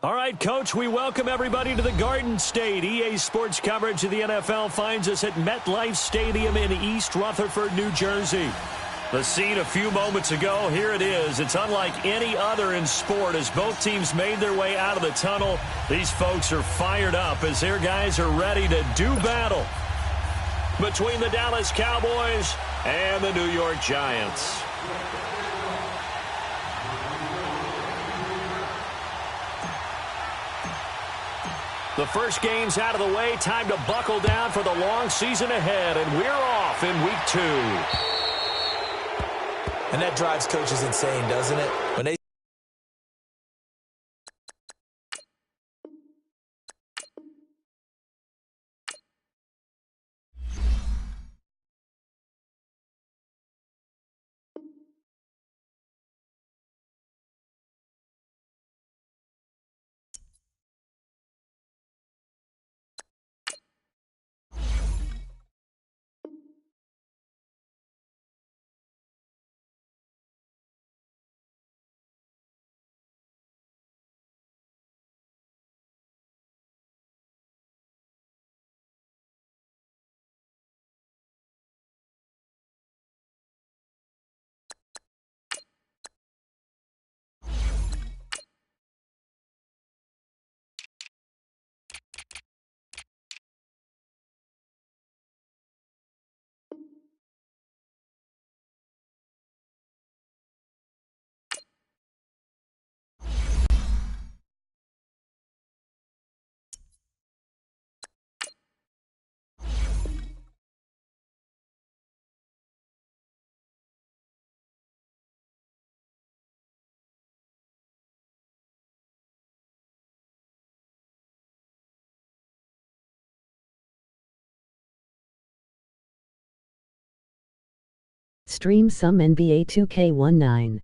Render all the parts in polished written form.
All right, Coach, we welcome everybody to the Garden State. EA Sports coverage of the NFL finds us at MetLife Stadium in East Rutherford, New Jersey. The scene a few moments ago, here it is. It's unlike any other in sport as both teams made their way out of the tunnel. These folks are fired up as their guys are ready to do battle between the Dallas Cowboys and the New York Giants. The first game's out of the way. Time to buckle down for the long season ahead, and we're off in week 2. And that drives coaches insane, doesn't it? When they Stream some NBA 2K19.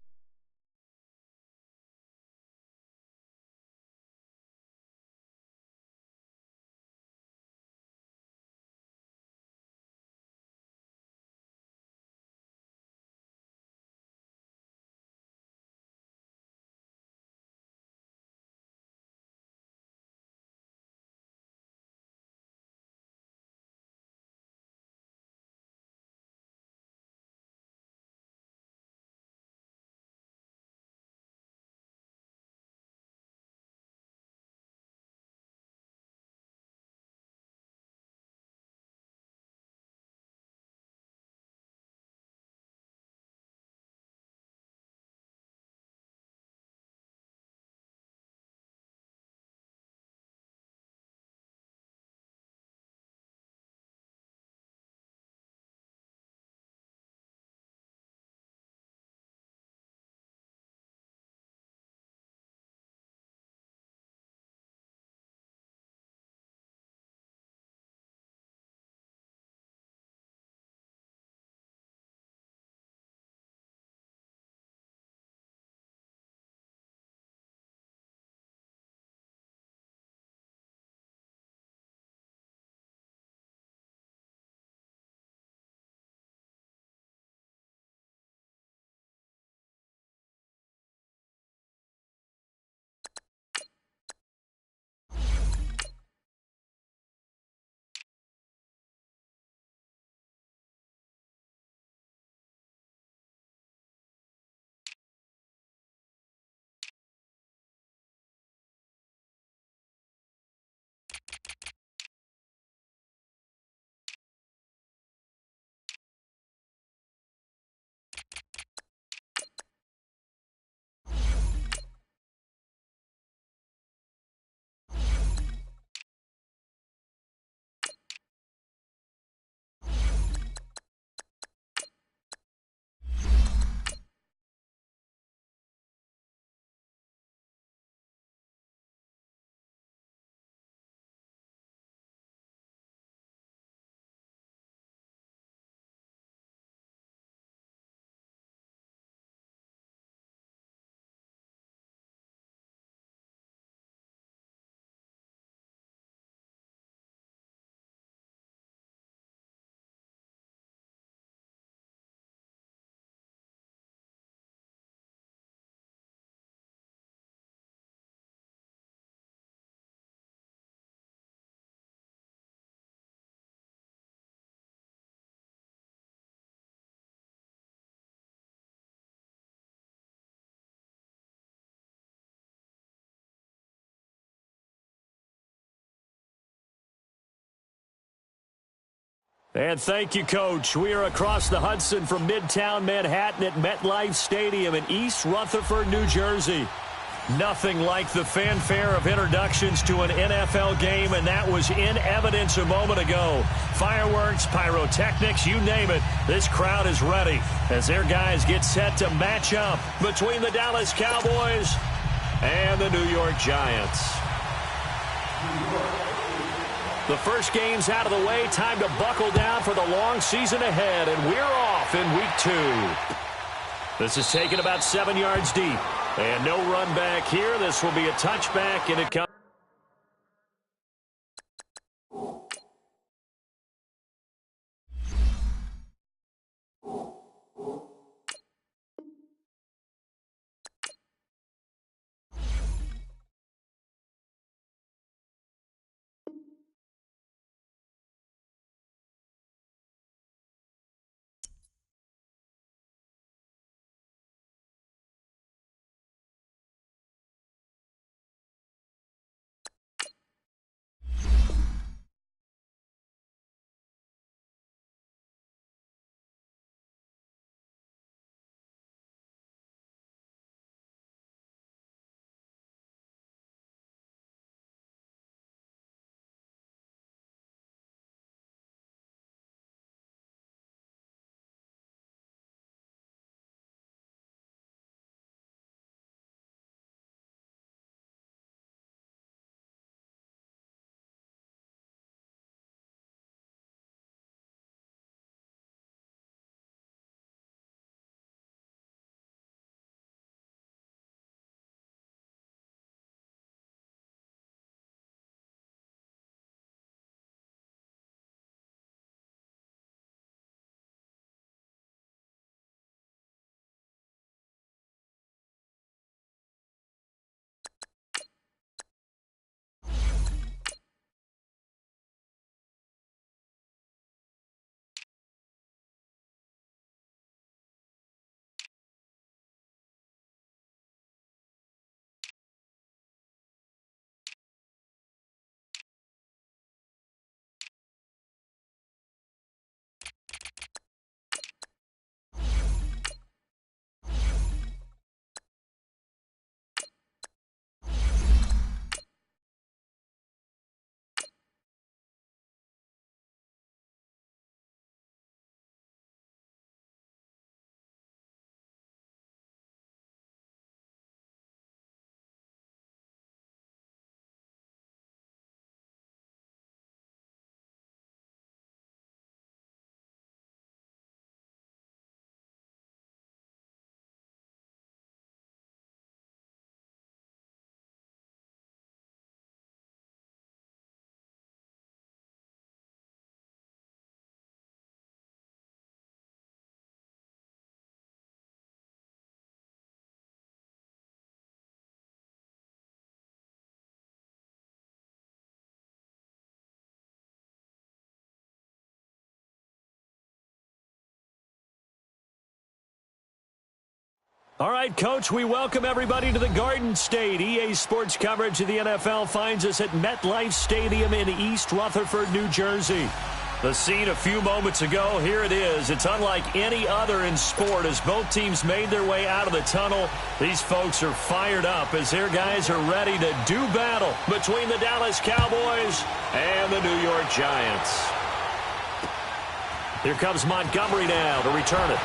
And thank you, Coach. We are across the Hudson from Midtown Manhattan at MetLife Stadium in East Rutherford, New Jersey. Nothing like the fanfare of introductions to an NFL game, and that was in evidence a moment ago. Fireworks, pyrotechnics, you name it. This crowd is ready as their guys get set to match up between the Dallas Cowboys and the New York Giants. The first game's out of the way. Time to buckle down for the long season ahead, and we're off in week 2. This is taken about 7 yards deep. And no run back here. This will be a touchback, and it comes. All right, Coach, we welcome everybody to the Garden State. EA Sports coverage of the NFL finds us at MetLife Stadium in East Rutherford, New Jersey. The scene a few moments ago, here it is. It's unlike any other in sport as both teams made their way out of the tunnel. These folks are fired up as their guys are ready to do battle between the Dallas Cowboys and the New York Giants. Here comes Montgomery now to return it.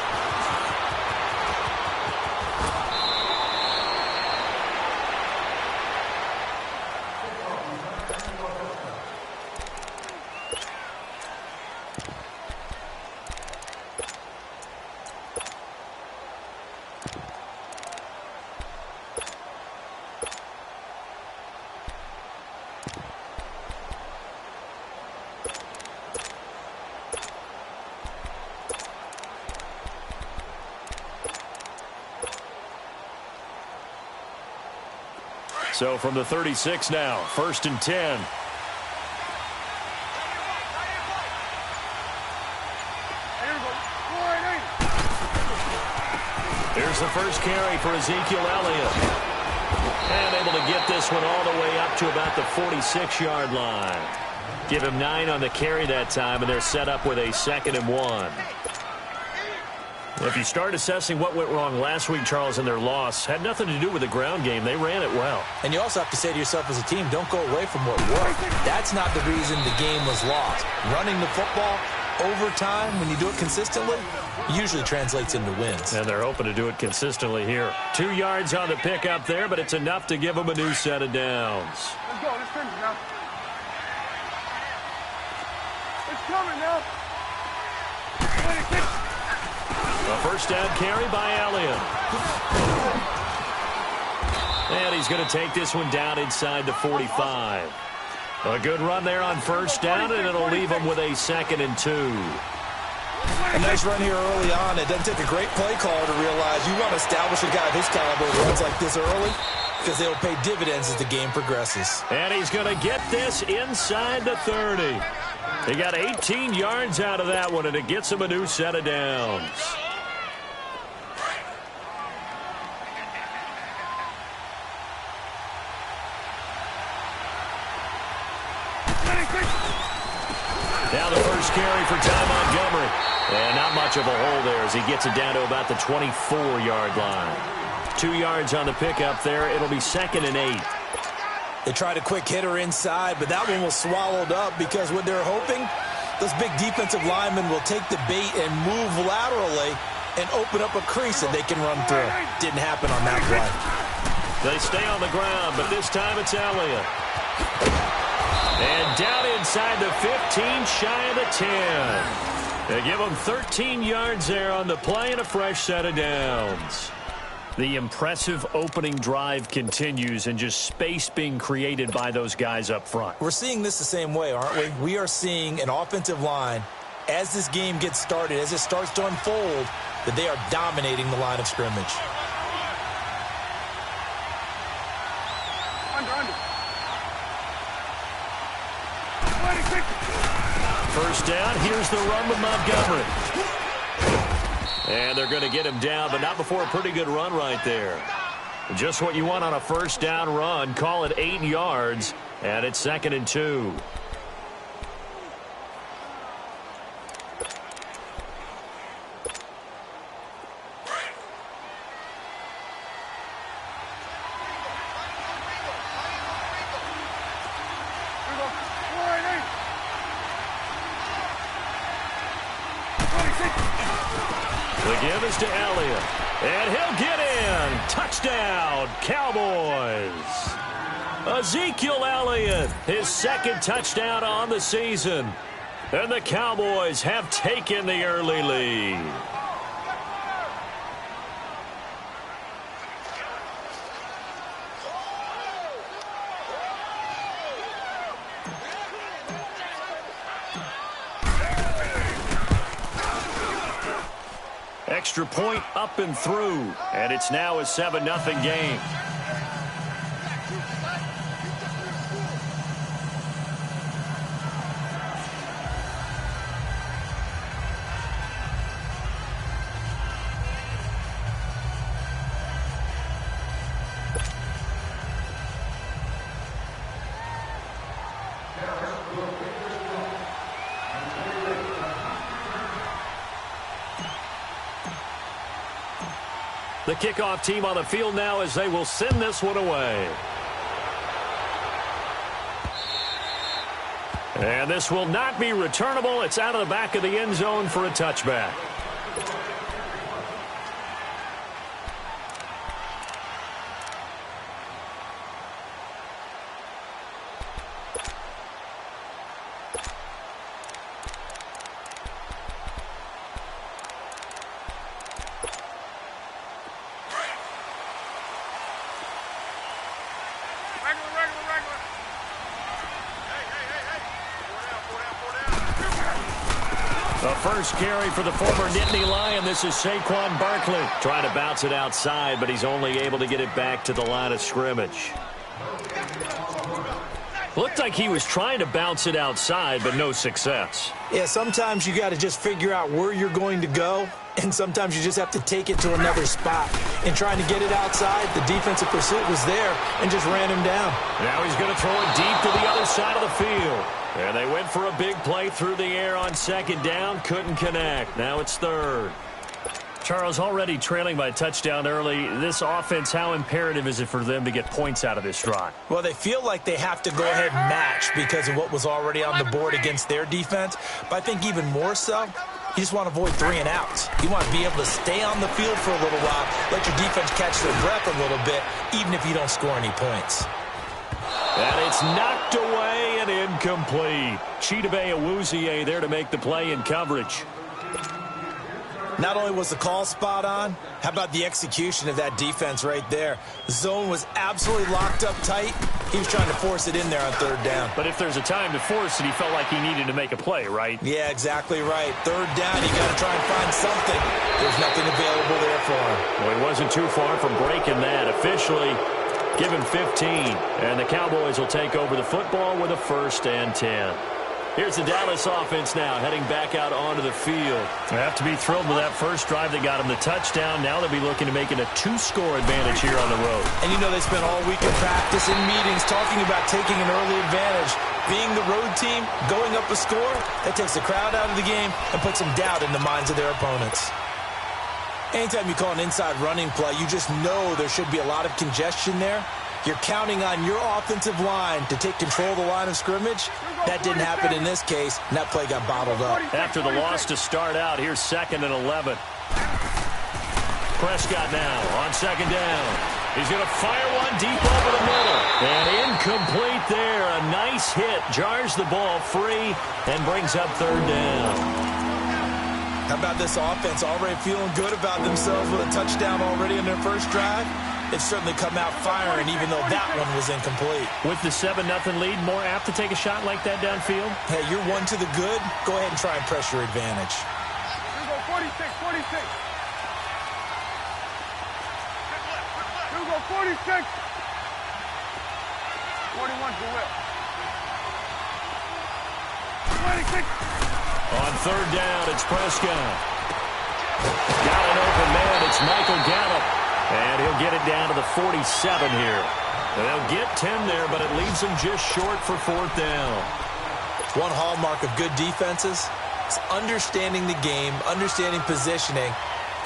So from the 36 now, 1st and 10. Here's the first carry for Ezekiel Elliott. And able to get this one all the way up to about the 46-yard line. Give him 9 on the carry that time, and they're set up with a 2nd and 1. If you start assessing what went wrong last week, Charles, in their loss, had nothing to do with the ground game. They ran it well. And you also have to say to yourself as a team, don't go away from what worked. That's not the reason the game was lost. Running the football over time, when you do it consistently, usually translates into wins. And they're hoping to do it consistently here. 2 yards on the pickup there, but it's enough to give them a new set of downs. Let's go. Let's finish now. It's coming now. A first down carry by Elliott. And he's going to take this one down inside the 45. A good run there on first down, and it'll leave him with a 2nd and 2. A nice run here early on. It doesn't take a great play caller to realize you want to establish a guy of his caliber who runs like this early, because they'll pay dividends as the game progresses. And he's going to get this inside the 30. He got 18 yards out of that one, and it gets him a new set of downs. Now the first carry for Ty Montgomery. And not much of a hole there as he gets it down to about the 24-yard line. 2 yards on the pickup there. It'll be 2nd and 8. They tried a quick hitter inside, but that one was swallowed up because what they're hoping, those big defensive linemen will take the bait and move laterally and open up a crease that they can run through. Didn't happen on that play. They stay on the ground, but this time it's Elliott. And down inside the 15, shy of the 10. They give them 13 yards there on the play and a fresh set of downs. The impressive opening drive continues and just space being created by those guys up front. We're seeing this the same way, aren't we? We are seeing an offensive line, as this game gets started, as it starts to unfold, that they are dominating the line of scrimmage. First down, here's the run with Montgomery. And they're going to get him down, but not before a pretty good run right there. Just what you want on a first down run. Call it 8 yards, and it's 2nd and 2. The give is to Elliott, and he'll get in. Touchdown, Cowboys. Ezekiel Elliott, his 2nd touchdown on the season. And the Cowboys have taken the early lead. Extra point up and through, and it's now a 7-0 game. The kickoff team on the field now as they will send this one away. And this will not be returnable. It's out of the back of the end zone for a touchback. The first carry for the former Nittany Lion. This is Saquon Barkley trying to bounce it outside, but he's only able to get it back to the line of scrimmage. Looked like he was trying to bounce it outside, but no success. Yeah, sometimes you got to just figure out where you're going to go, and sometimes you just have to take it to another spot. And trying to get it outside, the defensive pursuit was there and just ran him down. Now he's going to throw it deep to the other side of the field. And they went for a big play through the air on second down. Couldn't connect. Now it's third. Charles, already trailing by a touchdown early. This offense, how imperative is it for them to get points out of this drive? Well, they feel like they have to go ahead and match because of what was already on the board against their defense. But I think even more so, you just want to avoid 3 and outs. You want to be able to stay on the field for a little while, let your defense catch their breath a little bit, even if you don't score any points. And it's knocked away and incomplete. Chidobe Awuzie there to make the play in coverage. Not only was the call spot on, how about the execution of that defense right there? The zone was absolutely locked up tight. He was trying to force it in there on third down. But if there's a time to force it, he felt like he needed to make a play, right? Yeah, exactly right. Third down, you got to try and find something. There's nothing available there for him. Well, he wasn't too far from breaking that. Officially, give him 15. And the Cowboys will take over the football with a 1st and 10. Here's the Dallas offense now, heading back out onto the field. They have to be thrilled with that first drive that got them the touchdown. Now they'll be looking to make it a 2-score advantage here on the road. And you know they spent all week in practice and meetings talking about taking an early advantage. Being the road team, going up a score, that takes the crowd out of the game and puts some doubt in the minds of their opponents. Anytime you call an inside running play, you just know there should be a lot of congestion there. You're counting on your offensive line to take control of the line of scrimmage. That didn't happen in this case, and that play got bottled up. After the loss to start out, here's 2nd and 11. Prescott now on 2nd down. He's going to fire one deep over the middle. And incomplete there. A nice hit. Jars the ball free and brings up 3rd down. How about this offense already feeling good about themselves with a touchdown already in their first drive? They've certainly come out firing, even though that one was incomplete. With the 7-0 lead, more apt to take a shot like that downfield? Hey, you're one to the good. Go ahead and try and press your advantage. Here we go, 46, 46. Here we go, 46. 41 to Will. 26. On 3rd down, it's Prescott. Got an open man. It's Michael Gallup. And he'll get it down to the 47 here. They'll get 10 there, but it leaves them just short for 4th down. One hallmark of good defenses is understanding the game, understanding positioning,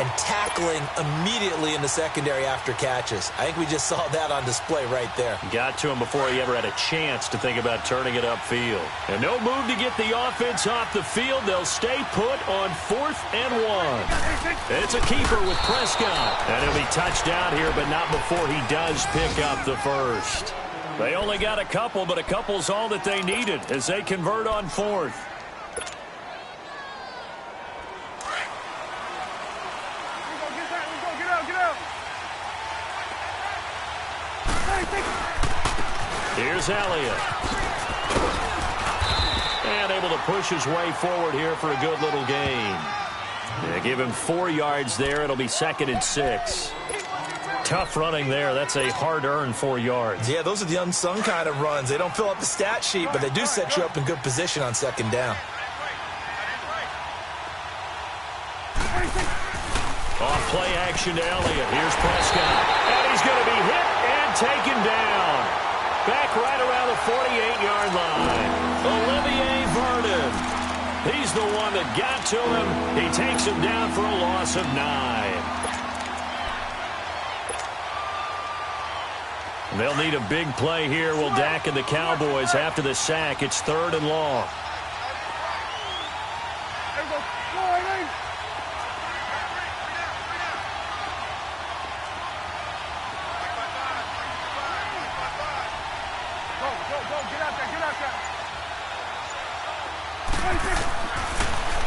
and tackling immediately in the secondary after catches. I think we just saw that on display right there. Got to him before he ever had a chance to think about turning it upfield. And no move to get the offense off the field. They'll stay put on 4th and 1. It's a keeper with Prescott. And he'll be touched out here, but not before he does pick up the first. They only got a couple, but a couple's all that they needed as they convert on 4th. Here's Elliott. And able to push his way forward here for a good little gain. They give him 4 yards there. It'll be 2nd and 6. Tough running there. That's a hard-earned 4 yards. Yeah, those are the unsung kind of runs. They don't fill up the stat sheet, but they do set you up in good position on 2nd down. Off play action to Elliott. Here's Prescott. And he's going to be hit and taken down. Back right around the 48-yard line. Olivier Vernon. He's the one that got to him. He takes him down for a loss of 9. They'll need a big play here. Will Dak and the Cowboys after the sack. It's 3rd and long.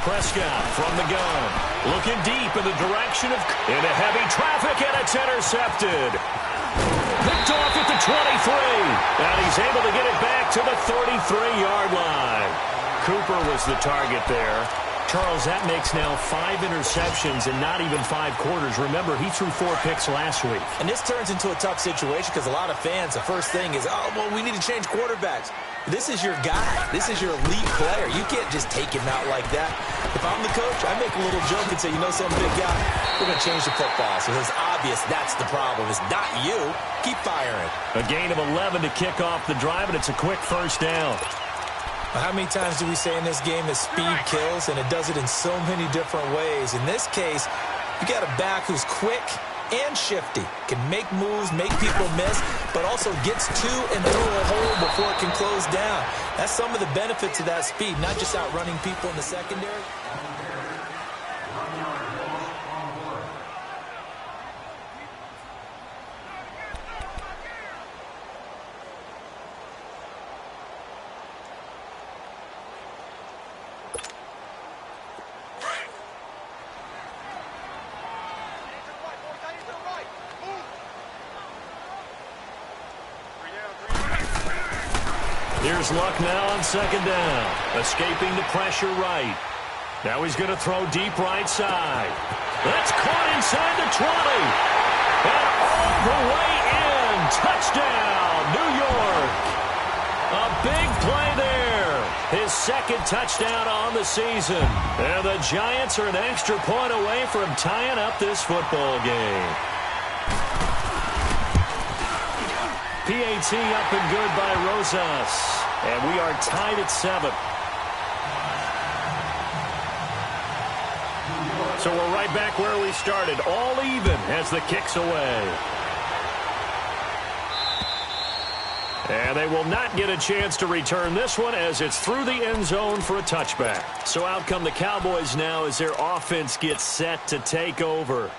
Prescott from the gun. Looking deep in the direction of... into heavy traffic, and it's intercepted. Picked off at the 23. And he's able to get it back to the 33-yard line. Cooper was the target there. Charles, that makes now 5 interceptions and not even 5 quarters. Remember, he threw 4 picks last week. And this turns into a tough situation because a lot of fans, the first thing is, oh, well, we need to change quarterbacks. This is your guy. This is your elite player. You can't just take him out like that. If I'm the coach, I make a little joke and say, you know something, big guy? We're going to change the football. So it's obvious that's the problem. It's not you. Keep firing. A gain of 11 to kick off the drive, and it's a quick first down. How many times do we say in this game that speed kills, and it does it in so many different ways? In this case, you got a back who's quick and shifty, can make moves, make people miss, but also gets to and through a hole before it can close down. That's some of the benefits of that speed, not just outrunning people in the secondary. Here's Luck now on second down. Escaping the pressure right. Now he's going to throw deep right side. That's caught inside the 20. And all the way in. Touchdown, New York. A big play there. His second touchdown on the season. And the Giants are an extra point away from tying up this football game. PAT up and good by Rosas. And we are tied at 7. So we're right back where we started. All even as the kick's away. And they will not get a chance to return this one as it's through the end zone for a touchback. So out come the Cowboys now as their offense gets set to take over.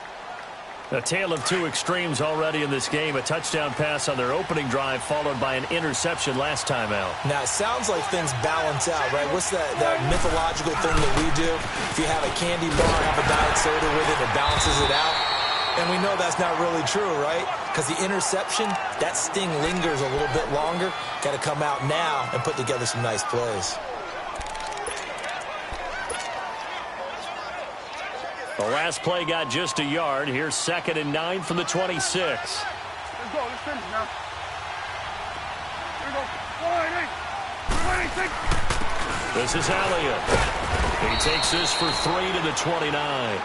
A tale of two extremes already in this game. A touchdown pass on their opening drive followed by an interception last time out. Now, it sounds like things balance out, right? What's that mythological thing that we do? If you have a candy bar, have a diet soda with it, it balances it out. And we know that's not really true, right? Because the interception, that sting lingers a little bit longer. Got to come out now and put together some nice plays. The last play got just a yard. Here's 2nd and 9 from the 26. Let's go. Let's finish now. Here we go. 26. This is Elliott. He takes this for 3 to the 29.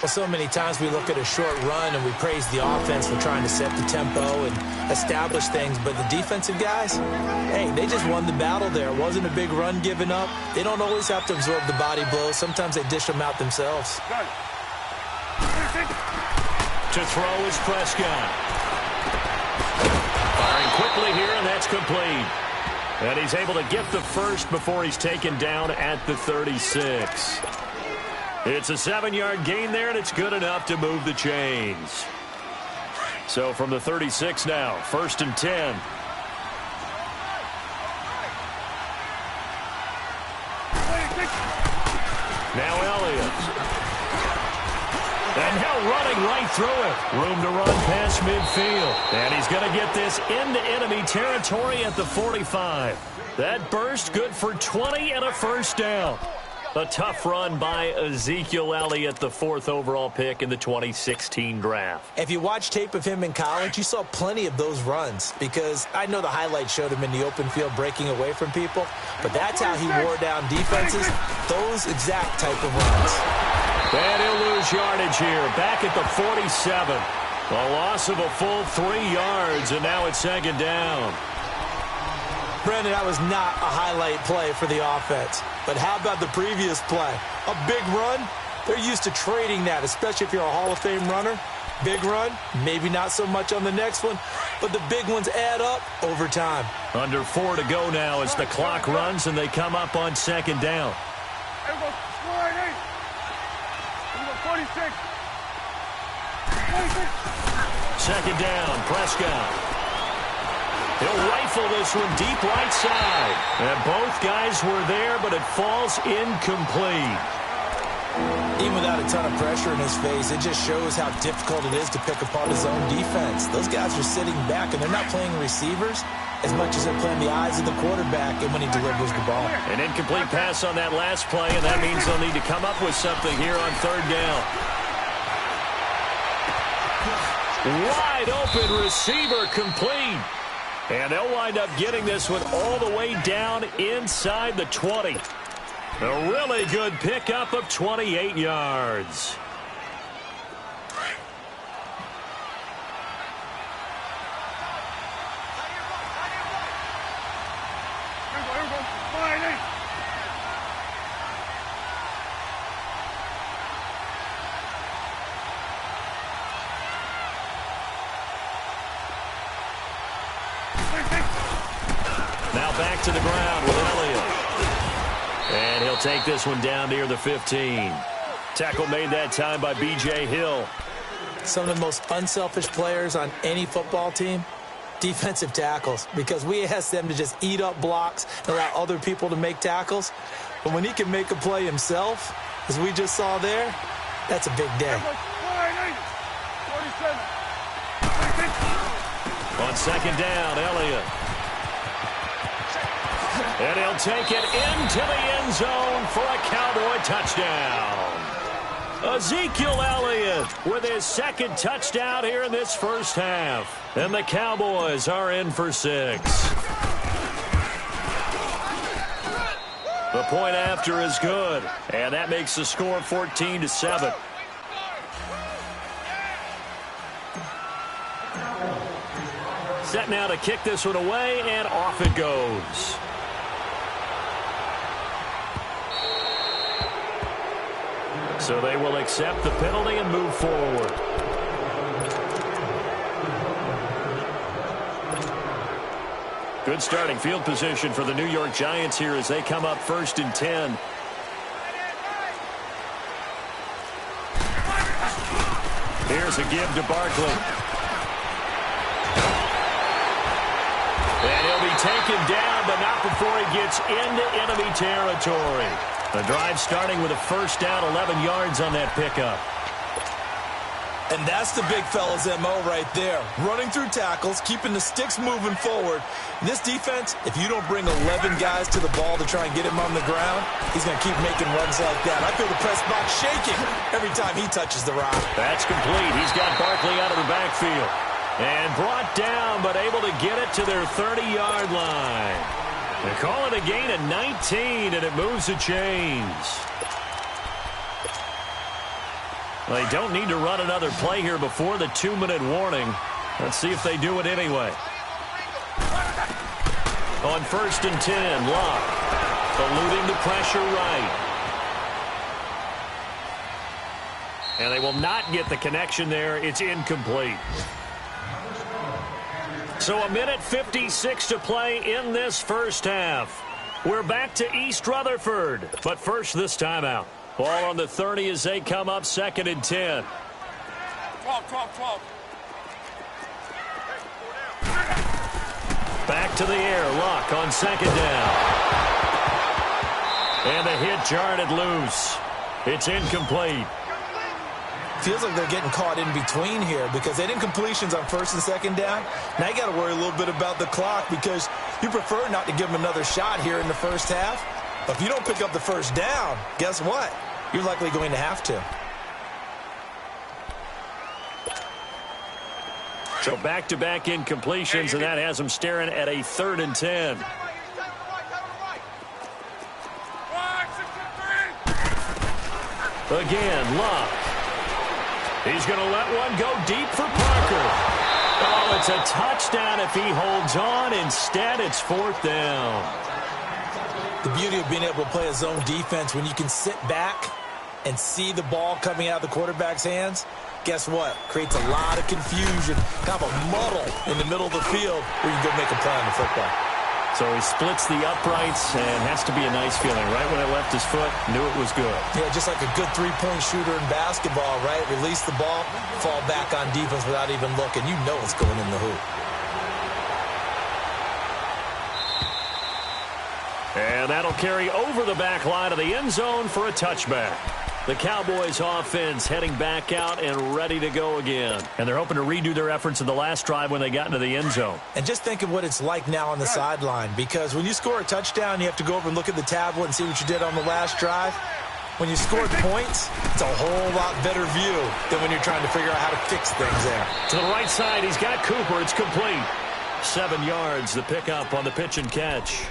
Well, so many times we look at a short run and we praise the offense for trying to set the tempo and establish things. But the defensive guys, hey, they just won the battle there. It wasn't a big run given up. They don't always have to absorb the body blows. Sometimes they dish them out themselves. To throw is Prescott. Firing quickly here, and that's complete. And he's able to get the first before he's taken down at the 36. It's a 7-yard gain there, and it's good enough to move the chains. So from the 36 now, 1st and 10. Now Elliott. And now running right through it. Room to run past midfield. And he's going to get this into enemy territory at the 45. That burst good for 20 and a first down. A tough run by Ezekiel Elliott, the 4th overall pick in the 2016 draft. If you watch tape of him in college, you saw plenty of those runs because I know the highlights showed him in the open field breaking away from people, but that's how he wore down defenses, those exact type of runs. And he'll lose yardage here, back at the 47. A loss of a full 3 yards, and now it's 2nd down. Brandon, that was not a highlight play for the offense. But how about the previous play? A big run? They're used to trading that, especially if you're a Hall of Fame runner. Big run, maybe not so much on the next one, but the big ones add up over time. Under 4 to go now as the clock runs and they come up on 2nd down. Here we go. 28. Here we go. 46. 46. 2nd down, Prescott. He'll rifle this one deep right side. And both guys were there, but it falls incomplete. Even without a ton of pressure in his face, it just shows how difficult it is to pick apart his own defense. Those guys are sitting back, and they're not playing receivers as much as they're playing the eyes of the quarterback and when he delivers the ball. An incomplete pass on that last play, and that means they'll need to come up with something here on third down. Wide open receiver complete. And they'll wind up getting this one all the way down inside the 20. A really good pickup of 28 yards. Now back to the ground with Elliott. And he'll take this one down near the 15. Tackle made that time by B.J. Hill. Some of the most unselfish players on any football team, defensive tackles, because we ask them to just eat up blocks and allow other people to make tackles. But when he can make a play himself, as we just saw there, that's a big day. On second down, Elliott. And he'll take it into the end zone for a Cowboy touchdown. Ezekiel Elliott with his second touchdown here in this first half. And the Cowboys are in for 6. The point after is good. And that makes the score 14-7. Set now to kick this one away, and off it goes. So they will accept the penalty and move forward. Good starting field position for the New York Giants here as they come up 1st and 10. Here's a give to Barkley. And he'll be taken down, but not before he gets into enemy territory. The drive starting with a first down, 11 yards on that pickup. And that's the big fella's MO right there. Running through tackles, keeping the sticks moving forward. In this defense, if you don't bring 11 guys to the ball to try and get him on the ground, he's going to keep making runs like that. I feel the press box shaking every time he touches the rock. That's complete. He's got Barkley out of the backfield. And brought down, but able to get it to their 30-yard line. They call it a gain of 19, and it moves the chains. They don't need to run another play here before the 2-minute warning. Let's see if they do it anyway. On 1st and 10, Locke eluding the pressure right. And they will not get the connection there. It's incomplete. So a minute 56 to play in this first half. We're back to East Rutherford. But first, this timeout. Ball on the 30 as they come up 2nd and 10. 12. Back to the air. Locke on 2nd down. And the hit jarred it loose. It's incomplete. Feels like they're getting caught in between here because they didn't completions on 1st and 2nd down. Now you got to worry a little bit about the clock because you prefer not to give them another shot here in the first half. But if you don't pick up the first down, guess what? You're likely going to have to. So back-to-back incompletions, and that has them staring at a 3rd and 10. Again, Locke. He's going to let one go deep for Parker. Oh, it's a touchdown if he holds on. Instead, it's 4th down. The beauty of being able to play a zone defense when you can sit back and see the ball coming out of the quarterback's hands, guess what? Creates a lot of confusion, kind of a muddle in the middle of the field where you can go make a play on the football. So he splits the uprights and has to be a nice feeling. Right when it left his foot, knew it was good. Yeah, just like a good three-point shooter in basketball, right? Release the ball, fall back on defense without even looking. You know it's going in the hoop. And that'll carry over the back line of the end zone for a touchback. The Cowboys offense heading back out and ready to go again. And they're hoping to redo their efforts in the last drive when they got into the end zone. And just think of what it's like now on the sideline, because when you score a touchdown, you have to go over and look at the tablet and see what you did on the last drive. When you scored points, it's a whole lot better view than when you're trying to figure out how to fix things there. To the right side, he's got Cooper. It's complete. 7 yards, the pickup on the pitch and catch.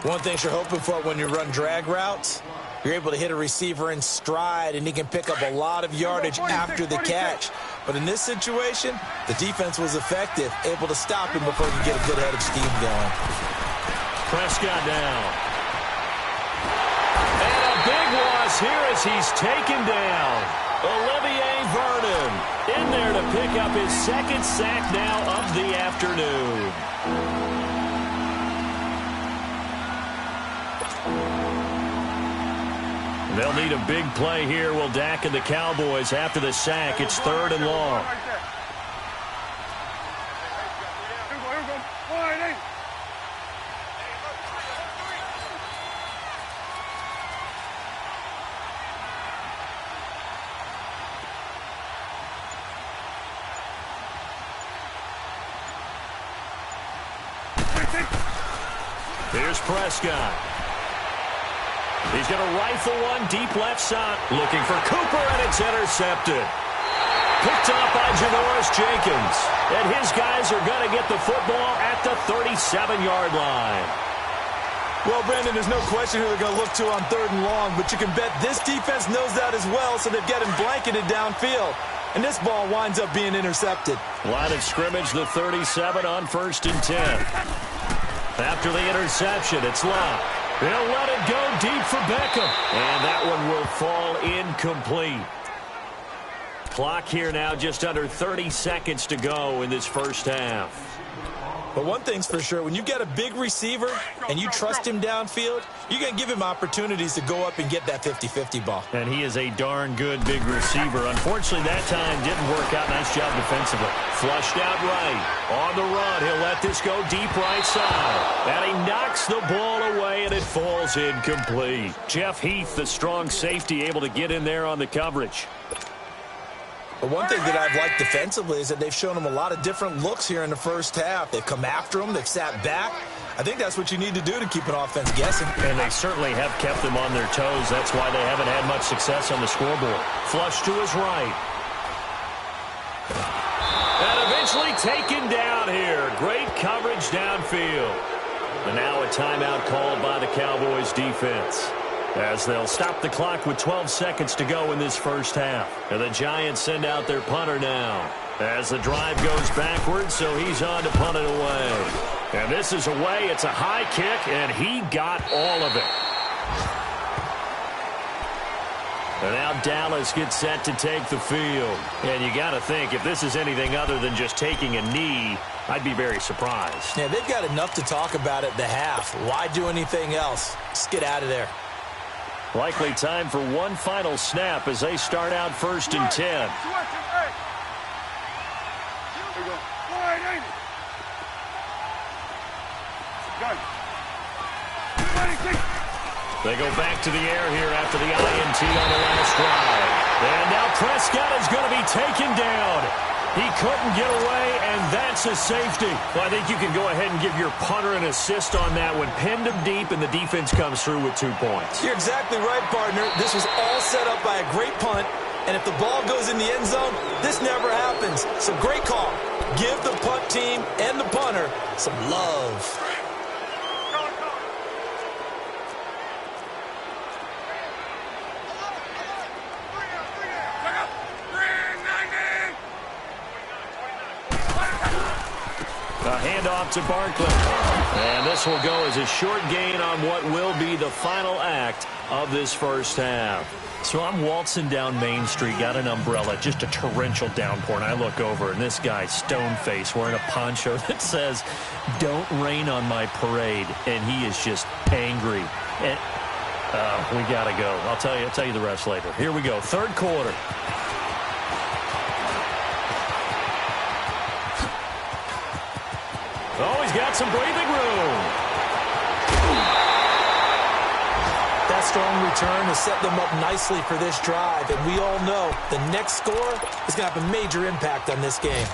One thing you're hoping for when you run drag routes, you're able to hit a receiver in stride, and he can pick up a lot of yardage after the catch. But in this situation, the defense was effective, able to stop him before he could get a good head of steam going. Prescott down. And a big loss here as he's taken down. Olivier Vernon in there to pick up his second sack now of the afternoon. They'll need a big play here, will Dak and the Cowboys after the sack. It's 3rd and long. Here's Prescott. He's going to rifle one deep left side. Looking for Cooper, and it's intercepted. Picked up by Janoris Jenkins. And his guys are going to get the football at the 37-yard line. Well, Brandon, there's no question who they're going to look to on 3rd and long, but you can bet this defense knows that as well, so they've got him blanketed downfield. And this ball winds up being intercepted. Line of scrimmage, the 37 on 1st and 10. After the interception, it's locked. They'll let it go deep for Beckham. And that one will fall incomplete. Clock here now, just under 30 seconds to go in this first half. But one thing's for sure, when you get a big receiver and you trust him downfield, you're going to give him opportunities to go up and get that 50-50 ball. And he is a darn good big receiver. Unfortunately, that time didn't work out. Nice job defensively. Flushed out right. On the run, he'll let this go deep right side. And he knocks the ball away, and it falls incomplete. Jeff Heath, the strong safety, able to get in there on the coverage. But one thing that I've liked defensively is that they've shown him a lot of different looks here in the first half. They've come after him. They've sat back. I think that's what you need to do to keep an offense guessing. And they certainly have kept them on their toes. That's why they haven't had much success on the scoreboard. Flush to his right. And eventually taken down here. Great coverage downfield. And now a timeout called by the Cowboys defense, as they'll stop the clock with 12 seconds to go in this first half. And the Giants send out their punter now, as the drive goes backwards, so he's on to punt it away. And this is away. It's a high kick, and he got all of it. And now Dallas gets set to take the field. And you got to think, if this is anything other than just taking a knee, I'd be very surprised. Yeah, they've got enough to talk about at the half. Why do anything else? Just get out of there. Likely time for one final snap as they start out 1st and 10. They go back to the air here after the INT on the last drive. And now Prescott is going to be taken down. He couldn't get away, and that's a safety. Well, I think you can go ahead and give your punter an assist on that one. Pinned him deep, and the defense comes through with 2 points. You're exactly right, partner. This was all set up by a great punt, and if the ball goes in the end zone, this never happens. So great call. Give the punt team and the punter some love. A handoff to Barkley. And this will go as a short gain on what will be the final act of this first half. So I'm waltzing down Main Street, got an umbrella, just a torrential downpour, and I look over, and this guy, stone-faced, wearing a poncho that says, "Don't rain on my parade," and he is just angry. And we got to go. I'll tell you the rest later. Here we go, 3rd quarter. Oh, he's got some breathing room. that strong return has set them up nicely for this drive, and we all know the next score is going to have a major impact on this game.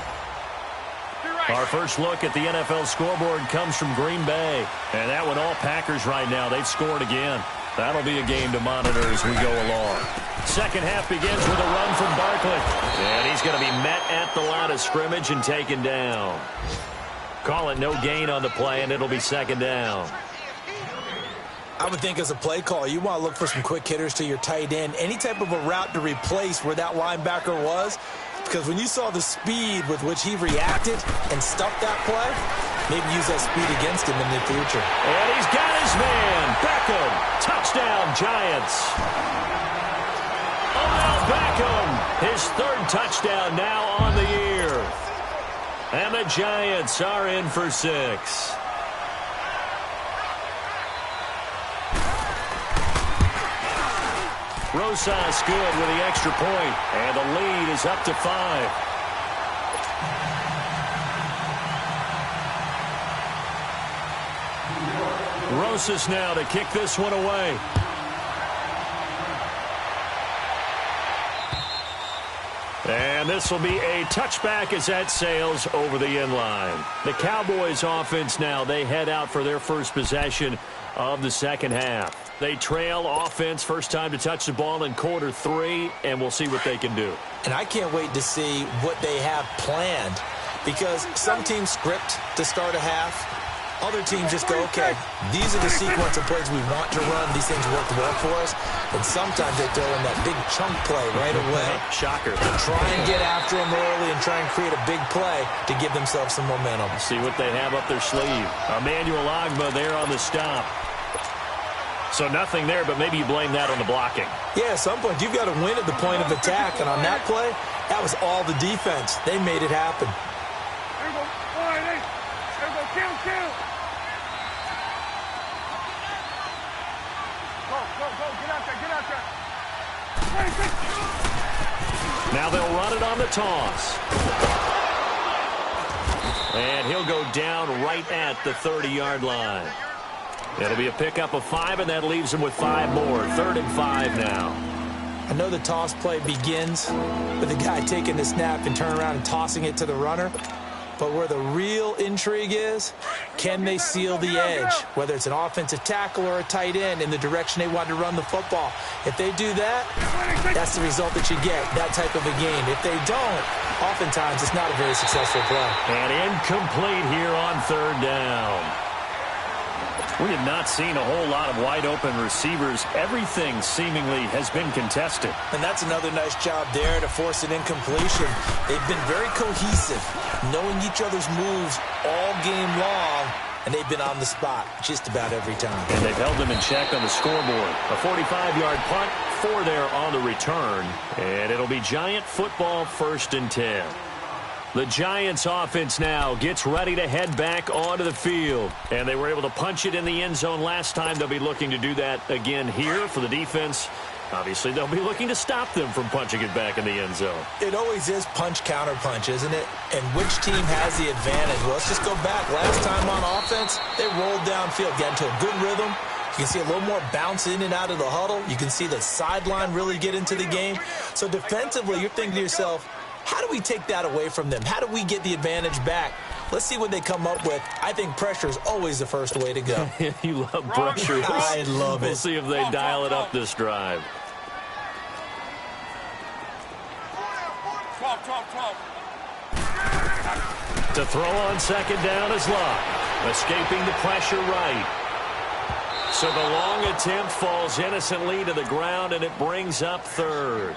Our first look at the NFL scoreboard comes from Green Bay. And that one all Packers right now. They've scored again. That'll be a game to monitor as we go along. Second half begins with a run from Barkley. And he's going to be met at the line of scrimmage and taken down. Call it no gain on the play, and it'll be second down. I would think as a play call, you want to look for some quick hitters to your tight end. Any type of a route to replace where that linebacker was. Because when you saw the speed with which he reacted and stuffed that play, maybe use that speed against him in the future. And he's got his man. Beckham. Touchdown, Giants. Odell Beckham. His third touchdown now on the year. And the Giants are in for 6. Rosas good with the extra point, and the lead is up to 5. Rosas now to kick this one away. And this will be a touchback as that sails over the end line. The Cowboys offense now, they head out for their first possession of the second half. They trail offense first time to touch the ball in quarter 3, and we'll see what they can do. And I can't wait to see what they have planned, because some teams script to start a half. Other teams just go, okay, these are the sequence of plays we want to run. These things work well for us. And sometimes they throw in that big chunk play right away. Shocker. Try and get after them early and try and create a big play to give themselves some momentum. See what they have up their sleeve. Emmanuel Ogbah there on the stop. So nothing there, but maybe you blame that on the blocking. Yeah, at some point, you've got to win at the point of attack. And on that play, that was all the defense. They made it happen. There you go. All right, hey. There you go. Kill. Go. Get out there. Hey. Now they'll run it on the toss. And he'll go down right at the 30-yard line. It'll be a pickup of 5, and that leaves him with 5 more. 3rd and 5 now. I know the toss play begins with the guy taking the snap and turning around and tossing it to the runner. But where the real intrigue is, can they seal the edge, whether it's an offensive tackle or a tight end, in the direction they want to run the football? If they do that, that's the result that you get, that type of a game. If they don't, oftentimes it's not a very successful play. And incomplete here on 3rd down. We have not seen a whole lot of wide-open receivers. Everything seemingly has been contested. And that's another nice job there to force an incompletion. They've been very cohesive, knowing each other's moves all game long, and they've been on the spot just about every time. And they've held them in check on the scoreboard. A 45-yard punt, 4 there on the return. And it'll be Giant football 1st and 10. The Giants offense now gets ready to head back onto the field. And they were able to punch it in the end zone last time. They'll be looking to do that again here for the defense. Obviously, they'll be looking to stop them from punching it back in the end zone. It always is punch-counter-punch, isn't it? And which team has the advantage? Well, let's just go back. Last time on offense, they rolled downfield, got into a good rhythm. You can see a little more bounce in and out of the huddle. You can see the sideline really get into the game. So defensively, you're thinking to yourself, how do we take that away from them? How do we get the advantage back? Let's see what they come up with. I think pressure is always the first way to go. You love pressure. I love it. We'll see if they dial it up this drive. 12. To throw on 2nd down is Locke. Escaping the pressure right. So the long attempt falls innocently to the ground, and it brings up 3rd.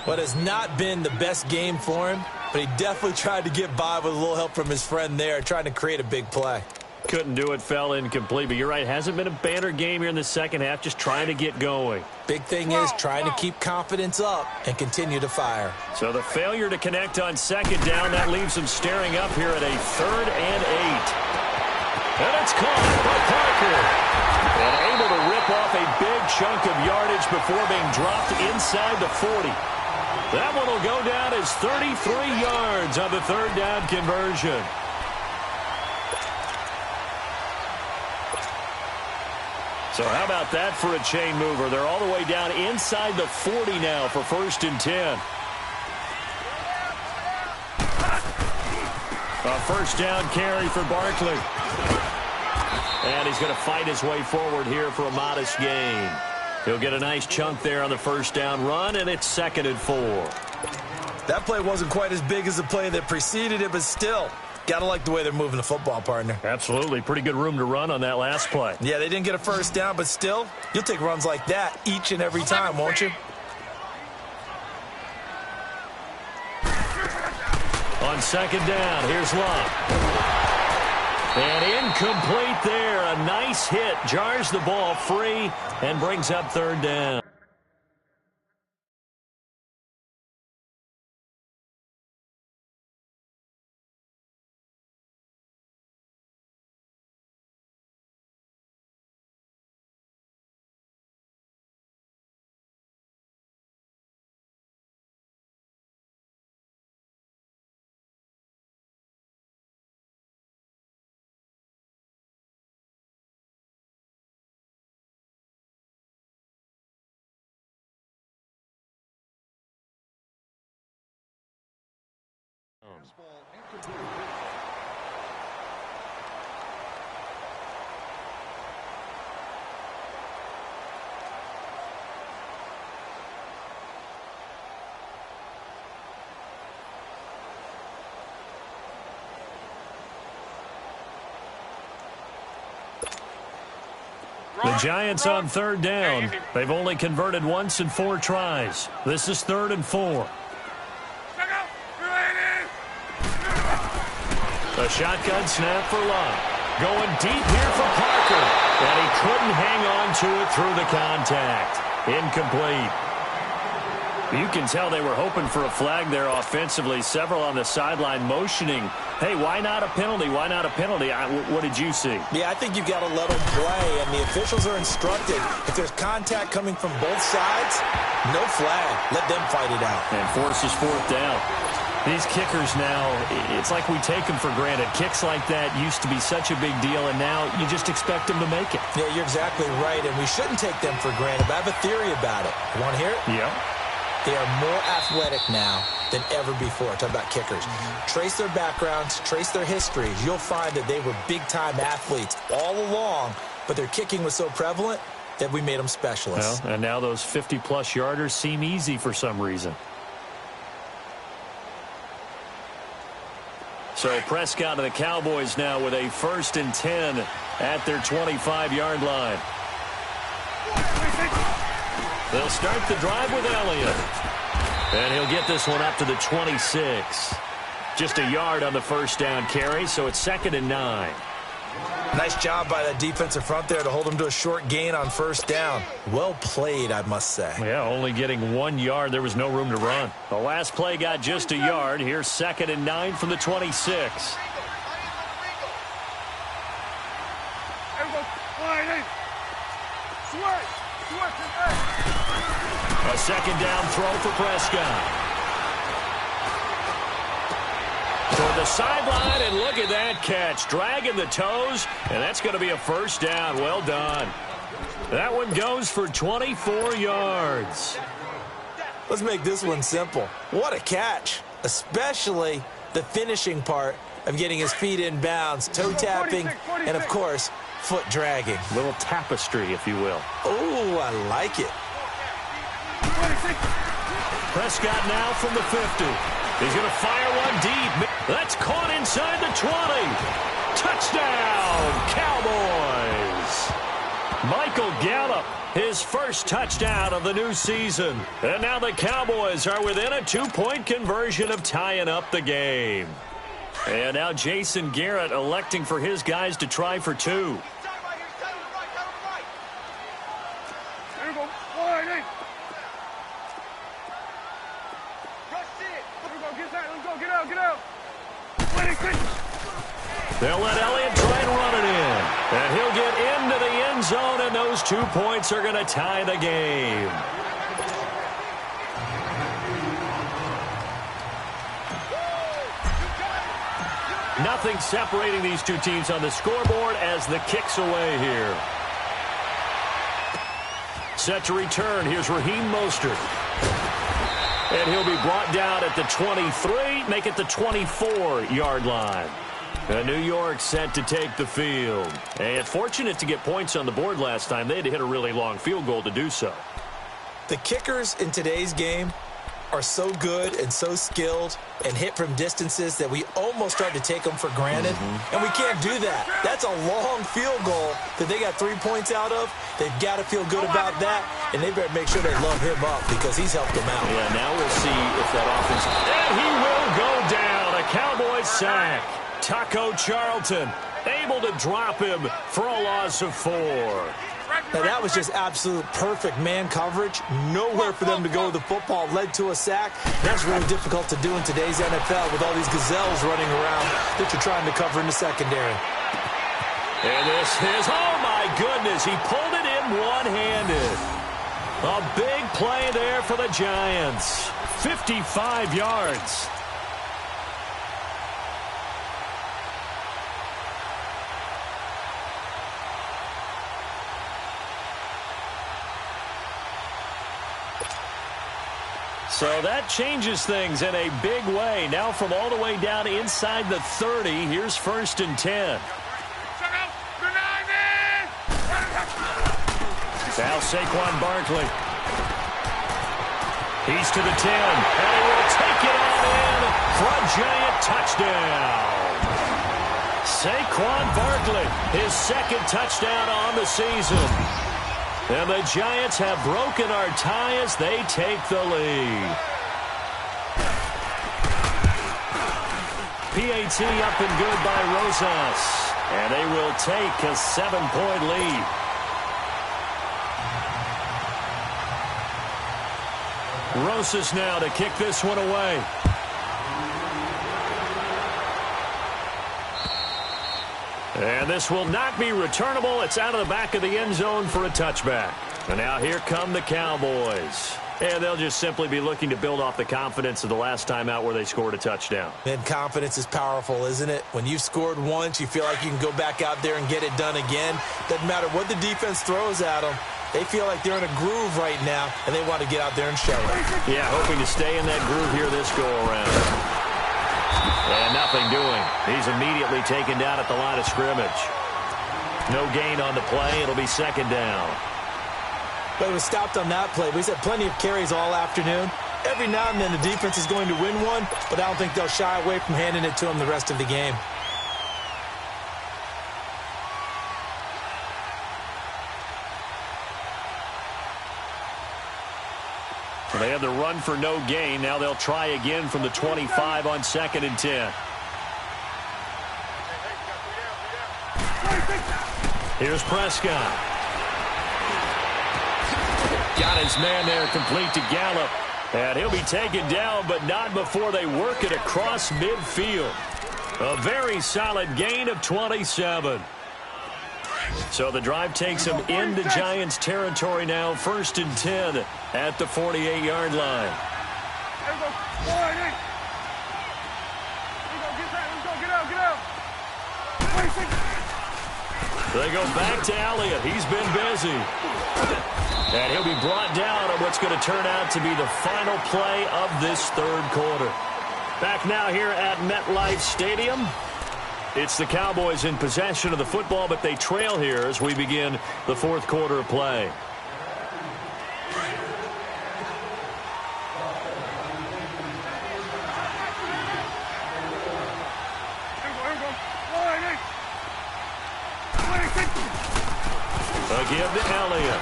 What has not been the best game for him, but he definitely tried to get by with a little help from his friend there, trying to create a big play. Couldn't do it, fell incomplete, but you're right, hasn't been a banner game here in the second half, just trying to get going. Big thing is trying to keep confidence up and continue to fire. So the failure to connect on 2nd down, that leaves him staring up here at a 3rd and 8. And it's caught by Parker. And able to rip off a big chunk of yardage before being dropped inside the 40. That one will go down as 33 yards on the 3rd down conversion. So how about that for a chain mover? They're all the way down inside the 40 now for 1st and 10. A first down carry for Barkley. And he's going to fight his way forward here for a modest gain. He'll get a nice chunk there on the first down run, and it's 2nd and 4. That play wasn't quite as big as the play that preceded it, but still, got to like the way they're moving the football, partner. Absolutely. Pretty good room to run on that last play. Yeah, they didn't get a first down, but still, you'll take runs like that each and every time, won't you? On 2nd down, here's Love. And incomplete there. A nice hit. Jars the ball free and brings up 3rd down. The Giants on 3rd down. They've only converted once in 4 tries. This is 3rd and 4. A shotgun snap for Love. Going deep here for Parker. And he couldn't hang on to it through the contact. Incomplete. You can tell they were hoping for a flag there offensively. Several on the sideline motioning, hey, why not a penalty? Why not a penalty? What did you see? Yeah, I think you've got to let them play, and the officials are instructed. If there's contact coming from both sides, no flag. Let them fight it out. And forces 4th down. These kickers now, it's like we take them for granted. Kicks like that used to be such a big deal, and now you just expect them to make it. Yeah, you're exactly right, and we shouldn't take them for granted. But I have a theory about it. You want to hear it? Yeah. They are more athletic now than ever before. Talk about kickers. Trace their backgrounds, trace their histories. You'll find that they were big-time athletes all along, but their kicking was so prevalent that we made them specialists. Well, and now those 50-plus yarders seem easy for some reason. So Prescott and the Cowboys now with a 1st and 10 at their 25-yard line. They'll start the drive with Elliott. And he'll get this one up to the 26. Just a yard on the first down carry, so it's 2nd and 9. Nice job by that defensive front there to hold them to a short gain on first down. Well played, I must say. Yeah, only getting 1 yard. There was no room to run. The last play got just a yard. Here's 2nd and 9 from the 26. A 2nd down throw for Prescott. Toward the sideline, and look at that catch. Dragging the toes, and that's going to be a first down. Well done. That one goes for 24 yards. Let's make this one simple. What a catch, especially the finishing part of getting his feet in bounds, toe tapping, and, of course, foot dragging. A little tapestry, if you will. Oh, I like it. Prescott now from the 50. He's going to fire one deep. That's caught inside the 20. Touchdown, Cowboys. Michael Gallup, his first touchdown of the new season. And now the Cowboys are within a 2-point conversion of tying up the game. And now Jason Garrett electing for his guys to try for 2. They'll let Elliott try and run it in. And he'll get into the end zone, and those 2 points are going to tie the game. Nothing separating these two teams on the scoreboard as the kick's away here. set to return. Here's Raheem Mostert. And he'll be brought down at the 23, make it the 24-yard line. New York set to take the field. And fortunate to get points on the board last time. They had to hit a really long field goal to do so. The kickers in today's game are so good and so skilled and hit from distances that we almost start to take them for granted. And we can't do that. That's a long field goal that they got 3 points out of. They've got to feel good about that, and they better make sure they love him up because he's helped them out. Yeah, now we'll see if that offense... And he will go down. A Cowboys sack. Taco Charlton able to drop him for a loss of 4. Now, that was just absolute perfect man coverage. Nowhere for them to go with the football. Led to a sack. That's really difficult to do in today's NFL with all these gazelles running around that you're trying to cover in the secondary. And this is, oh my goodness, he pulled it in one-handed. A big play there for the Giants. 55 yards. So that changes things in a big way. Now from all the way down inside the 30, here's 1st and 10. Now Saquon Barkley. He's to the 10. And he will take it all in for a Giant touchdown. Saquon Barkley, his 2nd touchdown on the season. And the Giants have broken our tie as they take the lead. PAT up and good by Rosas. And they will take a 7-point lead. Rosas now to kick this one away. And this will not be returnable. It's out of the back of the end zone for a touchback. And now here come the Cowboys. And they'll just simply be looking to build off the confidence of the last time out where they scored a touchdown. And confidence is powerful, isn't it? When you've scored once, you feel like you can go back out there and get it done again. Doesn't matter what the defense throws at them. They feel like they're in a groove right now, and they want to get out there and show it. Yeah, hoping to stay in that groove here this go-around. And nothing doing. He's immediately taken down at the line of scrimmage. No gain on the play. It'll be 2nd down. But it was stopped on that play. We've had plenty of carries all afternoon. Every now and then the defense is going to win one, but I don't think they'll shy away from handing it to them the rest of the game. They had the run for no gain. Now they'll try again from the 25 on 2nd and 10. Here's Prescott. Got his man there complete to Gallup. And he'll be taken down, but not before they work it across midfield. A very solid gain of 27. So the drive takes them into Giants territory now. 1st and 10 at the 48-yard line. They go back to Elliott. He's been busy. And he'll be brought down on what's going to turn out to be the final play of this 3rd quarter. Back now here at MetLife Stadium. It's the Cowboys in possession of the football, but they trail here as we begin the 4th quarter of play. Give to Elliott.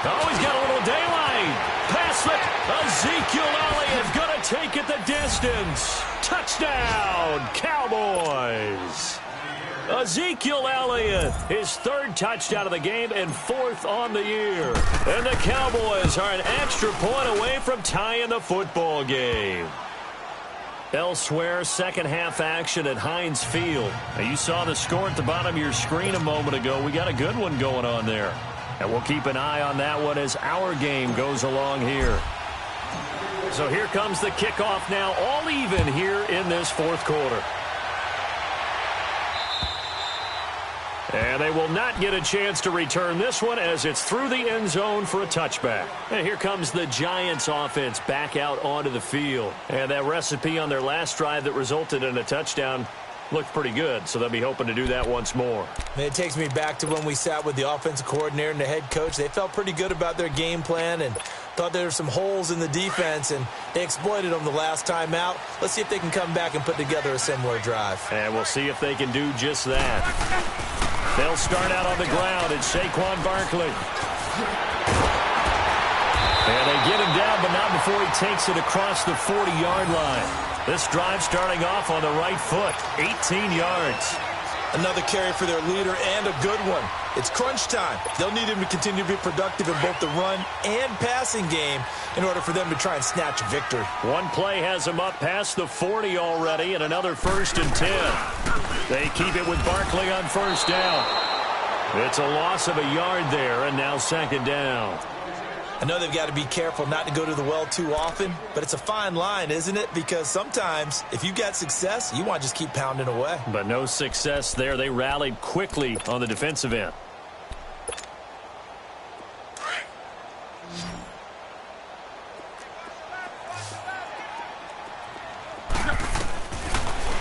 Oh, he's got a little daylight. Pass it. Ezekiel Elliott going to take it the distance. Touchdown, Cowboys. Ezekiel Elliott, his 3rd touchdown of the game and 4th on the year. And the Cowboys are an extra point away from tying the football game. Elsewhere, 2nd half action at Heinz Field. Now, you saw the score at the bottom of your screen a moment ago. We got a good one going on there. And we'll keep an eye on that one as our game goes along here. So here comes the kickoff now, all even here in this 4th quarter. And they will not get a chance to return this one as it's through the end zone for a touchback. And here comes the Giants offense back out onto the field. And that recipe on their last drive that resulted in a touchdown looked pretty good, so they'll be hoping to do that once more. It takes me back to when we sat with the offensive coordinator and the head coach. They felt pretty good about their game plan and thought there were some holes in the defense, and they exploited them the last time out. Let's see if they can come back and put together a similar drive. And we'll see if they can do just that. They'll start out on the ground. It's Saquon Barkley. And they get him down, but not before he takes it across the 40-yard line. This drive starting off on the right foot, 18 yards. Another carry for their leader and a good one. It's crunch time. They'll need him to continue to be productive in both the run and passing game in order for them to try and snatch a victory. One play has him up past the 40 already, and another 1st and 10. They keep it with Barkley on 1st down. It's a loss of a yard there, and now 2nd down. I know they've got to be careful not to go to the well too often, but it's a fine line, isn't it? Because sometimes, if you got success, you want to just keep pounding away. But no success there. They rallied quickly on the defensive end.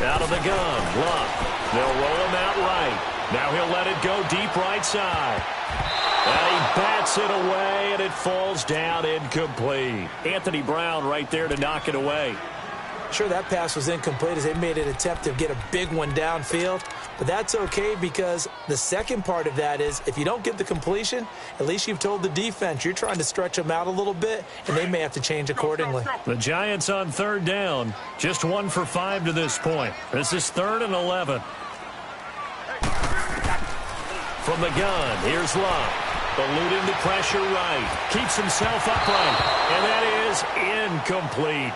Out of the gun, Luck. They'll roll him out right. Now he'll let it go deep right side. And he bats it away, and it falls down incomplete. Anthony Brown right there to knock it away. Sure, that pass was incomplete as they made an attempt to get a big one downfield. But that's okay because the second part of that is if you don't get the completion, at least you've told the defense you're trying to stretch them out a little bit, and they may have to change accordingly. The Giants on 3rd down. Just 1 for 5 to this point. This is 3rd and 11. From the gun, here's Luck. Eluding the pressure right. Keeps himself upright. And that is incomplete.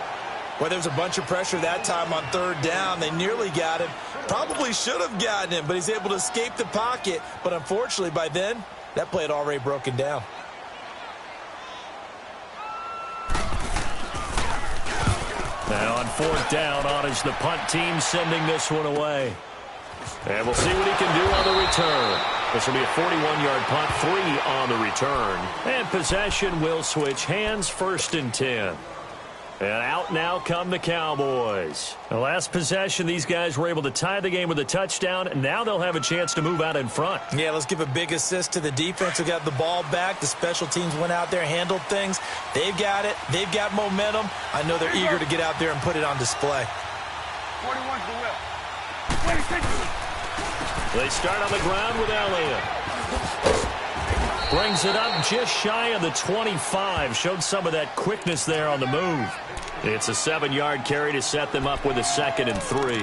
Well, there's a bunch of pressure that time on 3rd down. They nearly got him. Probably should have gotten him, but he's able to escape the pocket. But unfortunately, by then, that play had already broken down. Now on 4th down, on is the punt team sending this one away. And we'll see what he can do on the return. This will be a 41-yard punt, 3 on the return. And possession will switch hands, 1st and 10. And out now come the Cowboys. The last possession, these guys were able to tie the game with a touchdown, and now they'll have a chance to move out in front. Yeah, let's give a big assist to the defense who got the ball back. The special teams went out there, handled things. They've got it. They've got momentum. I know they're eager to get out there and put it on display. 41's the will. They start on the ground with Elliott. Brings it up just shy of the 25. Showed some of that quickness there on the move. It's a 7-yard carry to set them up with a 2nd and 3.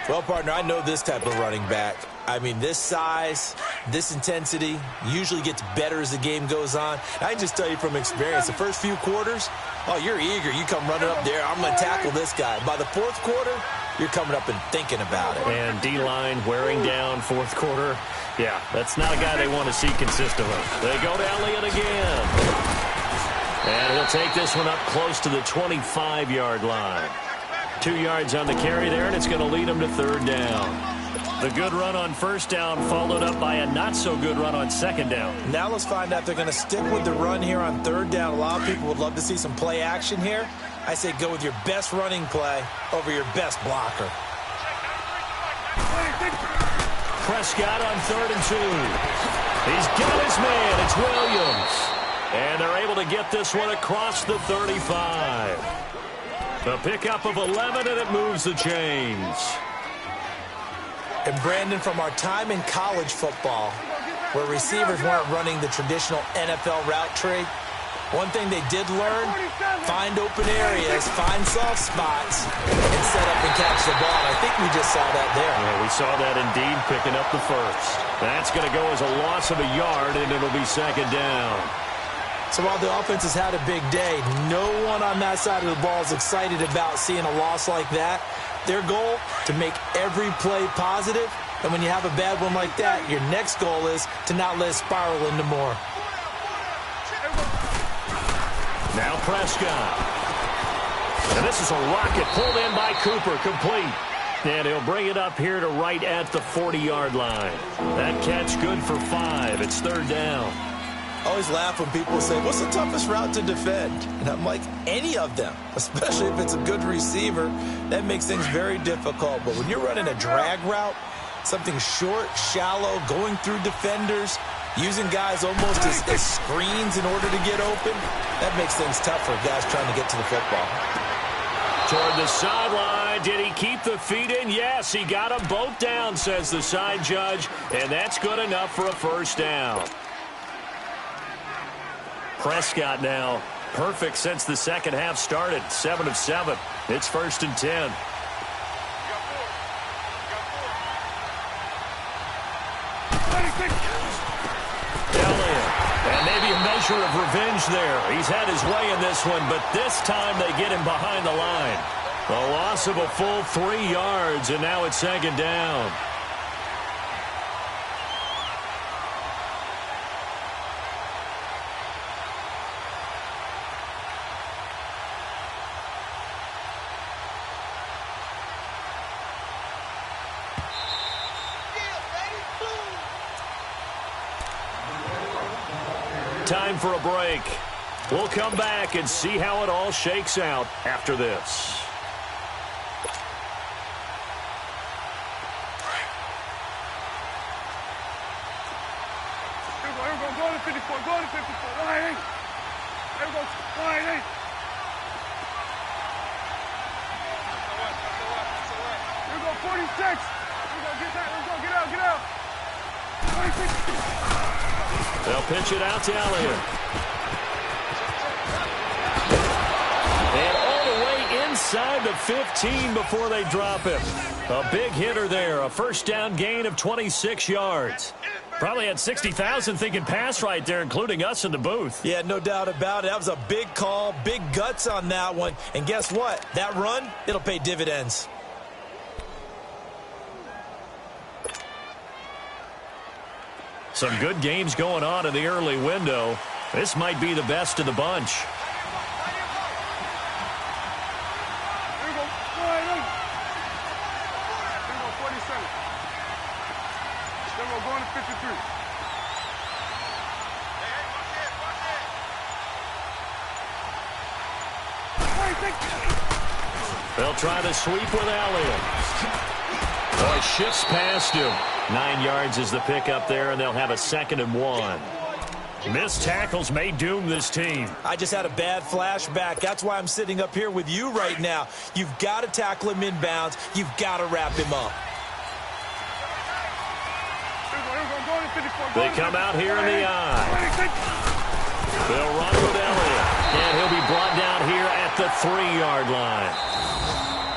Well, partner, I know this type of running back. I mean, this size, this intensity usually gets better as the game goes on. I can just tell you from experience, the first few quarters, oh, you're eager. You come running up there. I'm going to tackle this guy. By the 4th quarter, you're coming up and thinking about it. And D-line wearing down 4th quarter. Yeah, that's not a guy they want to see consistently. They go to Elliott again. And he'll take this one up close to the 25-yard line. 2 yards on the carry there, and it's going to lead him to 3rd down. The good run on 1st down followed up by a not-so-good run on 2nd down. Now let's find out if they're going to stick with the run here on 3rd down. A lot of people would love to see some play action here. I say go with your best running play over your best blocker. Prescott on 3rd and 2. He's got his man. It's Williams. And they're able to get this one across the 35. The pickup of 11, and it moves the chains. And Brandon, from our time in college football, where receivers weren't running the traditional NFL route tree, one thing they did learn, find open areas, find soft spots, and set up and catch the ball. And I think we just saw that there. Yeah, we saw that indeed, picking up the 1st. That's going to go as a loss of a yard, and it'll be 2nd down. So while the offense has had a big day, no one on that side of the ball is excited about seeing a loss like that. Their goal, to make every play positive. And when you have a bad one like that, your next goal is to not let it spiral into more. Now Prescott. And this is a rocket pulled in by Cooper, complete. And he'll bring it up here to right at the 40-yard line. That catch good for 5. It's third down. I always laugh when people say, what's the toughest route to defend? And I'm like, any of them, especially if it's a good receiver. That makes things very difficult. But when you're running a drag route, something short, shallow, going through defenders, using guys almost as screens in order to get open, that makes things tough for guys trying to get to the football. Toward the sideline. Did he keep the feet in? Yes, he got them both down, says the side judge. And that's good enough for a first down. Prescott now perfect since the second half started. 7 of 7. It's 1st and 10. Elliott. And maybe a measure of revenge there. He's had his way in this one, but this time they get him behind the line. A loss of a full 3 yards, and now it's 2nd down. Time for a break. We'll come back and see how it all shakes out after this. Here we go. Go to 54. Go to 54. Line 8. Here we go. Line 8. Here we go. 46. Here we go. Get that. Let's go. Get out. Get out. 46. They'll pitch it out to Elliott. And all the way inside the 15 before they drop him. A big hitter there. A first down gain of 26 yards. Probably had 60,000 thinking pass right there, including us in the booth. Yeah, no doubt about it. That was a big call, big guts on that one. And guess what? That run, it'll pay dividends. Some good games going on in the early window. This might be the best of the bunch. Here we go. Line 8. Here we go. 47. Then we're going to 53. They'll try the sweep with Elliott. Oh, it shifts past him. 9 yards is the pickup there, and they'll have a 2nd and 1. Missed tackles may doom this team. I just had a bad flashback. That's why I'm sitting up here with you right now. You've got to tackle him inbounds. You've got to wrap him up. They come out here in the eye. They'll run with Elliott, and he'll be brought down here at the 3-yard line.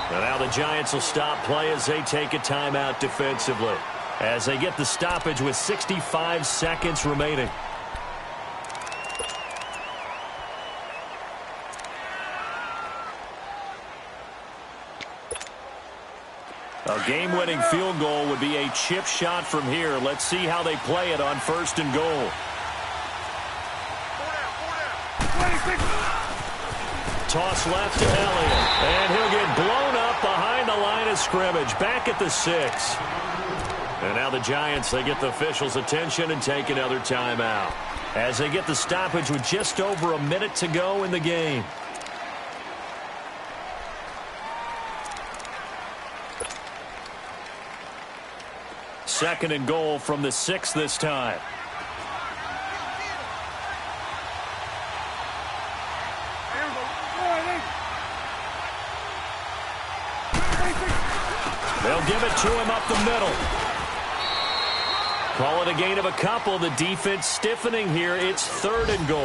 And now the Giants will stop play as they take a timeout defensively, as they get the stoppage with 65 seconds remaining. A game-winning field goal would be a chip shot from here. Let's see how they play it on 1st and goal. Toss left to Elliott, and he'll get blown up behind the line of scrimmage, back at the 6. And now the Giants, they get the officials' attention and take another timeout as they get the stoppage with just over a minute to go in the game. Second and goal from the 6 this time. They'll give it to him up the middle. Call it a gain of a couple. The defense stiffening here. It's 3rd and goal.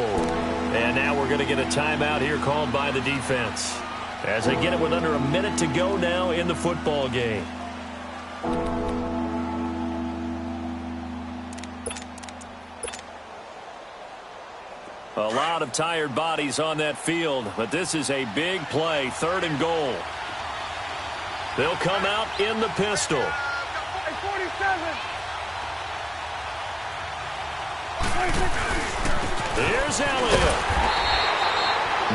And now we're going to get a timeout here called by the defense, as they get it with under a minute to go now in the football game. A lot of tired bodies on that field, but this is a big play. 3rd and goal. They'll come out in the pistol. 47. Here's Elliott.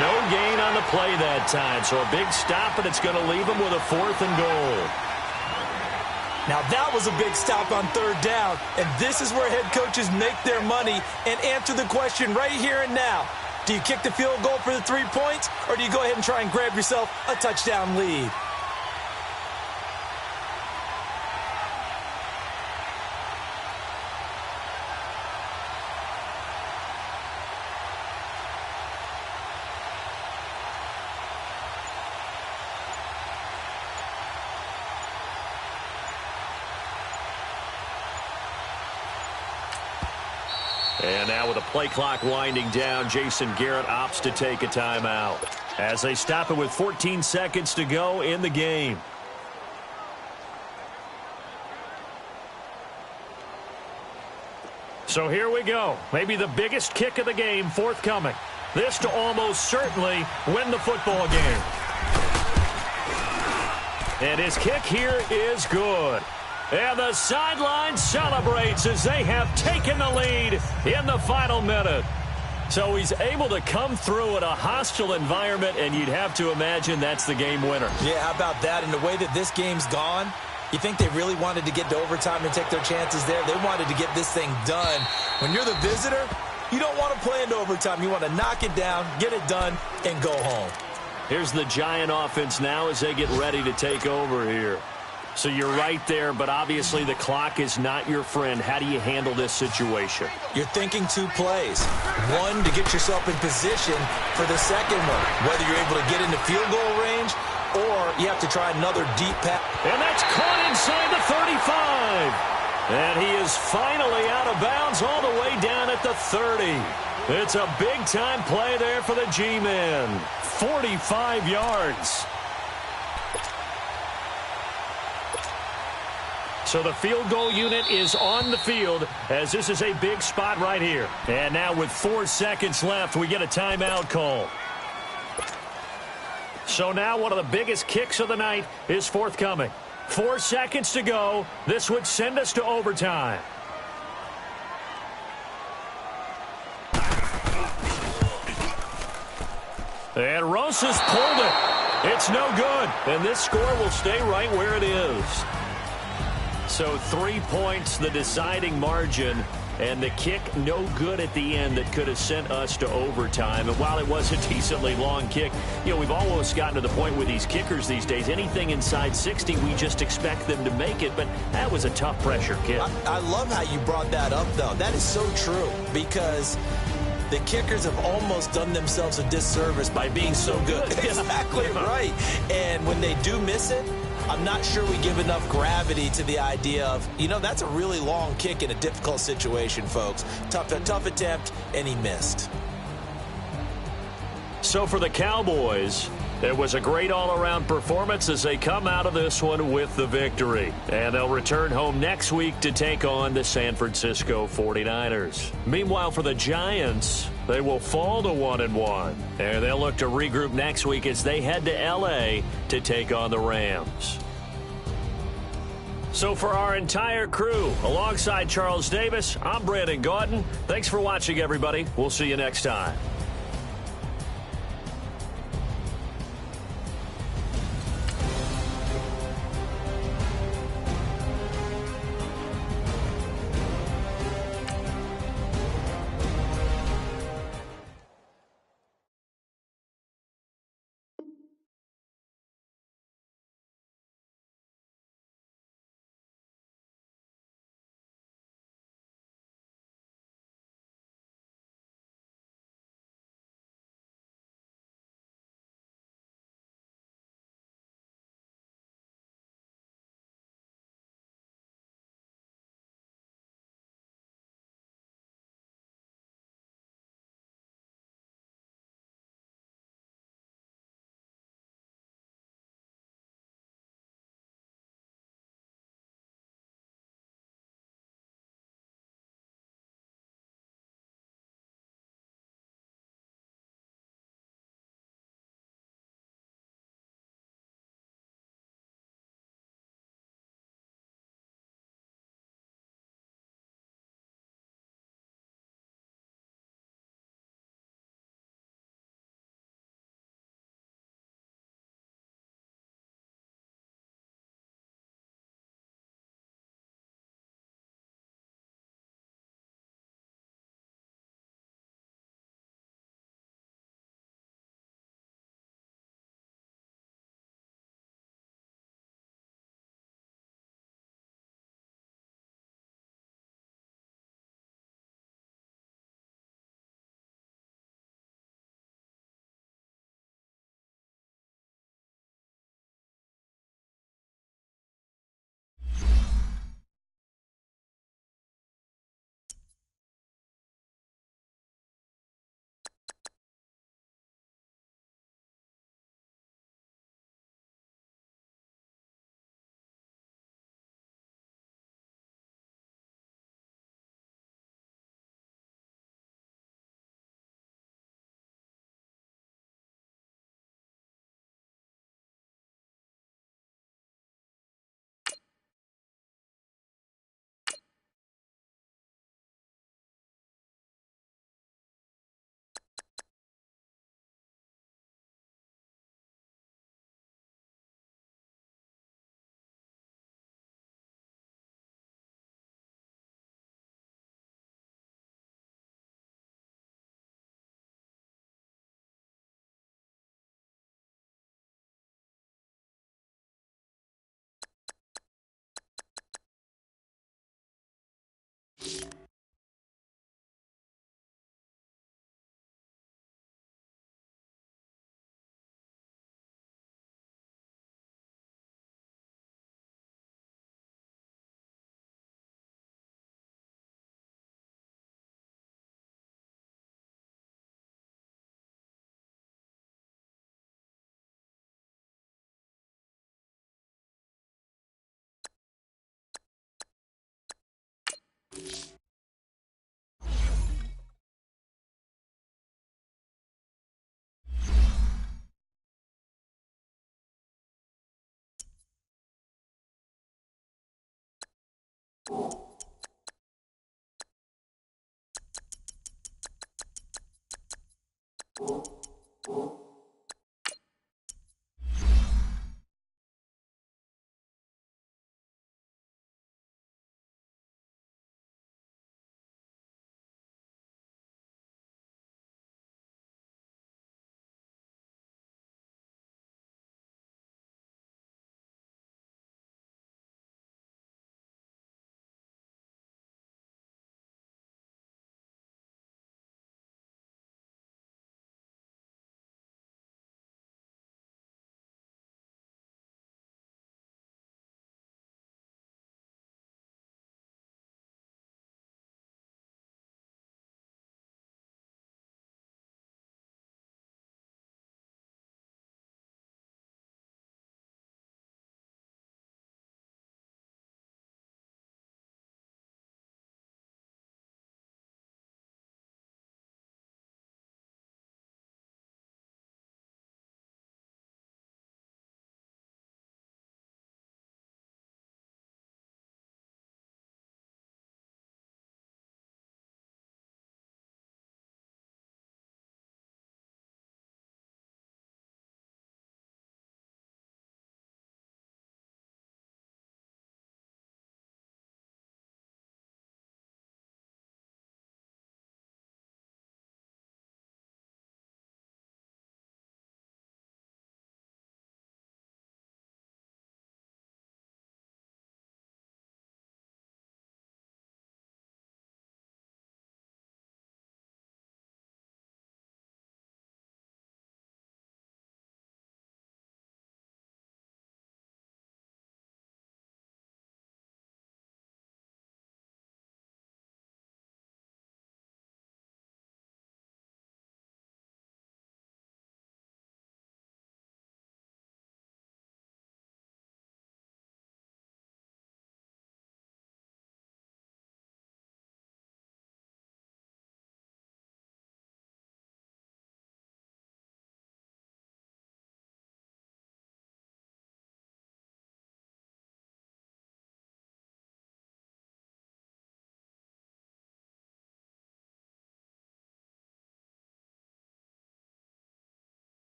No gain on the play that time, so a big stop, and it's going to leave him with a 4th and goal. Now that was a big stop on third down, and this is where head coaches make their money and answer the question right here and now. Do you kick the field goal for the 3 points, or do you go ahead and try and grab yourself a touchdown lead? And now with the play clock winding down, Jason Garrett opts to take a timeout as they stop it with 14 seconds to go in the game. So here we go. Maybe the biggest kick of the game forthcoming. This to almost certainly win the football game. And his kick here is good. And the sideline celebrates as they have taken the lead in the final minute. So he's able to come through in a hostile environment, and you'd have to imagine that's the game winner. Yeah, how about that? And the way that this game's gone, you think they really wanted to get to overtime and take their chances there? They wanted to get this thing done. When you're the visitor, you don't want to play into overtime. You want to knock it down, get it done, and go home. Here's the Giant offense now as they get ready to take over here. So you're right there, but obviously the clock is not your friend. How do you handle this situation? You're thinking 2 plays. One, to get yourself in position for the second one, whether you're able to get into field goal range or you have to try another deep pass. And that's caught inside the 35. And he is finally out of bounds all the way down at the 30. It's a big-time play there for the G-Men. 45 yards. So the field goal unit is on the field as this is a big spot right here. And now with 4 seconds left, we get a timeout call. So now one of the biggest kicks of the night is forthcoming. 4 seconds to go. This would send us to overtime. And Rosas pulled it. It's no good. And this score will stay right where it is. So 3 points, the deciding margin, and the kick no good at the end that could have sent us to overtime. And while it was a decently long kick, you know, we've almost gotten to the point with these kickers these days, anything inside 60, we just expect them to make it. But that was a tough pressure kick. I love how you brought that up, though. That is so true because the kickers have almost done themselves a disservice by being so good. Exactly right. And when they do miss it, I'm not sure we give enough gravity to the idea of, you know, that's a really long kick in a difficult situation, folks. Tough attempt, and he missed. So for the Cowboys, it was a great all-around performance as they come out of this one with the victory. And they'll return home next week to take on the San Francisco 49ers. Meanwhile, for the Giants, they will fall to 1-1. And they'll look to regroup next week as they head to L.A. to take on the Rams. So for our entire crew, alongside Charles Davis, I'm Brandon Gaudin. Thanks for watching, everybody. We'll see you next time.